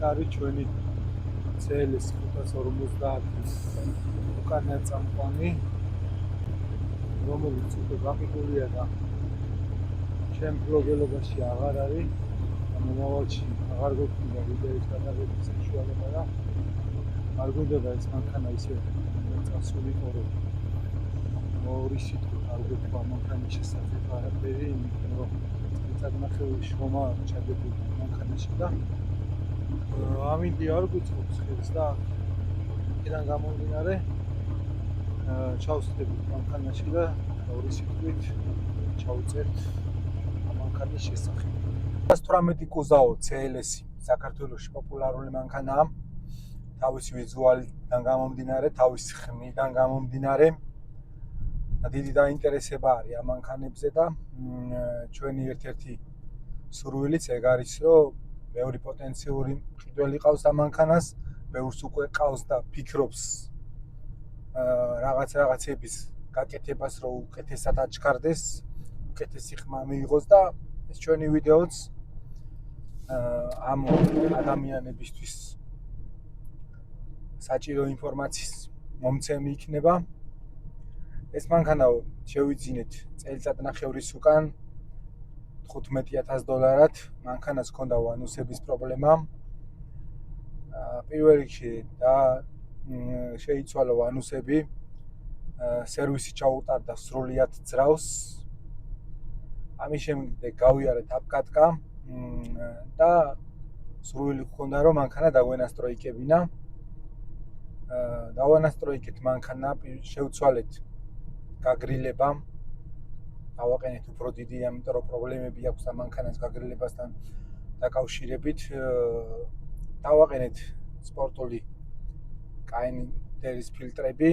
არის ჩვენი CLS 550-ის უკანა წამყვანი, რომელიც უკვე გაყიდულია და ჩემ ბლოგელობაში აღარ არის. მომავალში აღარ გვექნება ვიდეოს გადაღების საშუალება და არ გვინდოდა ეს მანქანა ისე წასულიყო, რომ ორი სიტყვით არ გვექვა მანქანის შესახებ არაფერი, იმიტომ რომ წელიწადნახევრის შრომა ჩადებული მანქანაში და ამინდი არ გვიწყობს ხელს და იქიდან გამომდინარე ჩავსდებით მანქანაში და ორი სიტყვით ჩავწერთ მანქანის შესახებ. 118 კუზაო CLS-ი საქართველოში პოპულარული მანქანაა. თავისი ვიზუალიდან გამომდინარე, თავის ხმიდან გამომდინარე. დიდი დაინტერესება არის ამ მანქანებზე და ჩვენი ერთ-ერთი სურვილიც ეგ არის, რომ ბევრი პოტენციური მყიდველი ყავს ამ მანქანას, ბევრს უკვე ყავს და ფიქრობს რაღაცების გაკეთებას, რომ უკეთესად აჩქარდეს, უკეთესი ხმა მიიღოს და ეს ჩვენი ვიდეოც ამ ადამიანებისთვის საჭირო ინფორმაციის მომცემი იქნება. ეს მანქანა შევიძინეთ წელიწადნახევრის უკან $15,000. მანქანას ჰქონდა ვანუსების პრობლემა. პირველ რიგში და შეიცვალა ვანუსები, სერვისი ჩაუტარდა სრულიად ძრავს. ამის შემდეგ გავიარეთ აპკატკა და სრული ჰქონდა, რომ მანქანა დაგვენასტროიკებინა. დავანასტროიკეთ მანქანა, შევცვალეთ გაგრილება. დავაყენეთ უფრო დიდი, ამიტომ რომ პრობლემები აქვს ამ მანქანას გაგრილებასთან დაკავშირებით. დავაყენეთ სპორტული კაინტერის ფილტრები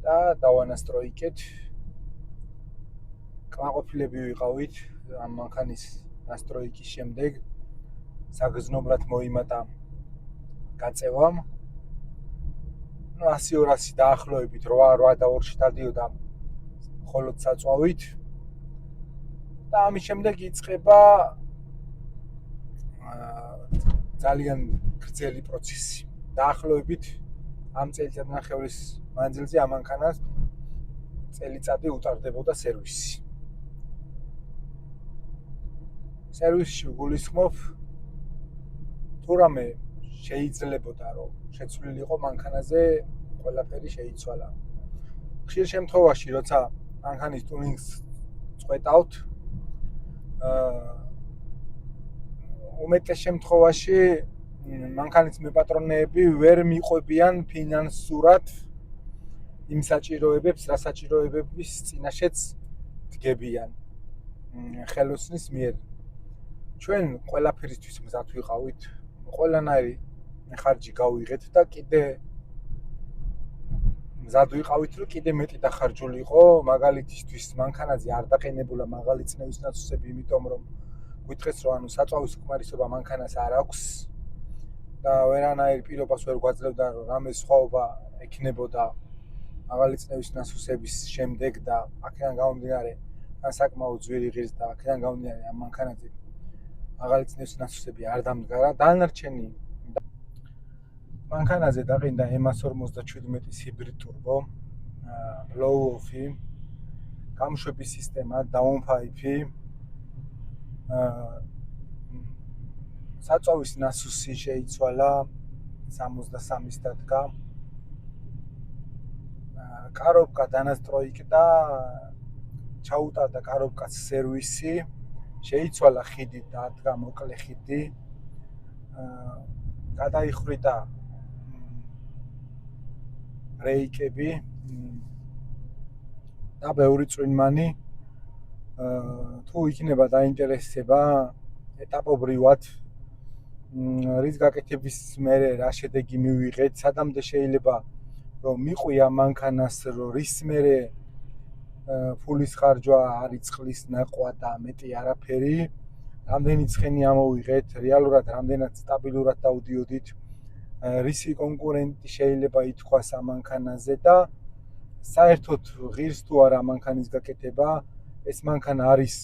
და დავანასტროიკეთ. კმაყოფილები ვიყავით ამ მანქანის ნასტროიკის შემდეგ. საგრძნობლად მოიმატა გაწევა. 100-200 დაახლოებით 8-8-2-ში დადიოდა მხოლოდ საწვავით. და ამის შემდეგ იწყება ძალიან გრძელი პროცესი. დაახლოებით ამ წელიწადნახევრის მანძილზე ამ მანქანას წელიწადი უტარდებოდა სერვისი. სერვისში გულისხმობ თუ რამე შეიძლებოდა რომ შეცვლილიყო მანქანაზე, ყველაფერი შეიცვალა. ხშირ შემთხვევაში, როცა მანქანის ტუნინგს წყვეტავთ, უმეტეს შემთხვევაში მანქანის მეპატრონეები ვერ მიყვებიან ფინანსურად იმ საჭიროებებს, რა საჭიროებების წინაშეც დგებიან ხელოსნის მიერ. ჩვენ ყველაფერისთვის მზად ვიყავით, ყველანაირი ხარჯი გავიღეთ და კიდე მზად ვიყავით, რომ კიდე მეტი დახარჯულიყო, მაგალითისთვის მანქანაზე არ დაყენებულა მაღალი წნევის ნაცვლები, იმიტომ რომ გითხრეს, რომ საწვავის უკმარისობა მანქანას არ აქვს და ვერანაირ პირობას ვერ გვაძლევდა, რომ რამე სხვაობა ექნებოდა მაღალი წნევის ნაცვლების შემდეგ და აქედან გამომდინარე საკმაოდ ძვირი ღირს და აქედან გამომდინარე ამ მანქანაზე მაღალი წნევის ნაცვლები არ დამდგარა. დანარჩენი მანქანაზე დაყენდა M157 ჰიბრიდ ტურბო, low off-ი, გამშვების სისტემა, downpipe-ი, საწვავის ნასუსი შეიცვალა 63-ის დადგა. კარობკა დანასტროიკდა, ჩაუტარდა კარობკას სერვისი, შეიცვალა ხიდი, დადგა მოკლე ხიდი, გადაიხრიდა რეიკები და ბევრი წვიმანი. თუ იქნება დაინტერესება ეტაპობრივად რის გაკეთების მერე რა შედეგი მივიღეთ, სადამდე შეიძლება რომ მიყვია მანქანას, რომ რის მერე ფულის ხარჯვა არ იწყლის ნაყვა და მეტი არაფერი, რამდენი ცხენი ამოვიღეთ, რეალურად რამდენად სტაბილურად დავდიოდით, რისი კონკურენტი შეიძლება ითქვას ამ მანქანაზე და საერთოდ ღირს თუ არა მანქანის გაკეთება. ეს მანქანა არის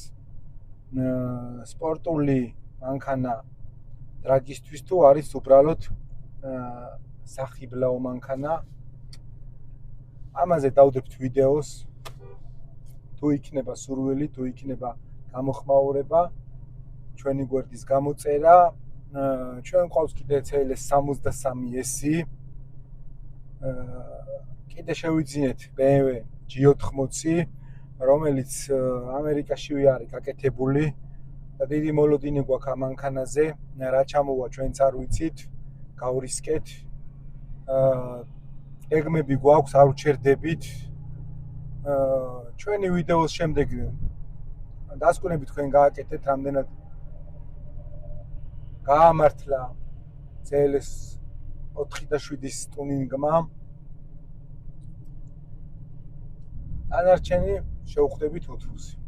სპორტული მანქანა დრაგისთვის თუ არის უბრალოდ სახიბლაო მანქანა. ამაზე დავდებთ ვიდეოს. თუ იქნება სურვილი, თუ იქნება გამოხმაურება, ჩვენი გვერდის გამოწერა. ჩვენ ყავს კიდე CLS 63S. კიდე შევიძინეთ BMW G80, რომელიც ამერიკაშივე არის გაკეთებული და დიდი მოლოდინი გვაქვს ამ მანქანაზე. რა ჩამოვა ჩვენც არ ვიცით, გავრისკეთ. ეგმები გვაქვს, არ ვჩერდებით. ჩვენი ვიდეოს შემდეგ დასკვნები თქვენ გააკეთეთ, რამდენად გაამართლა CLS 4.7-ის ტუნინგმა. დანარჩენი შევხვდებით უთრუსი.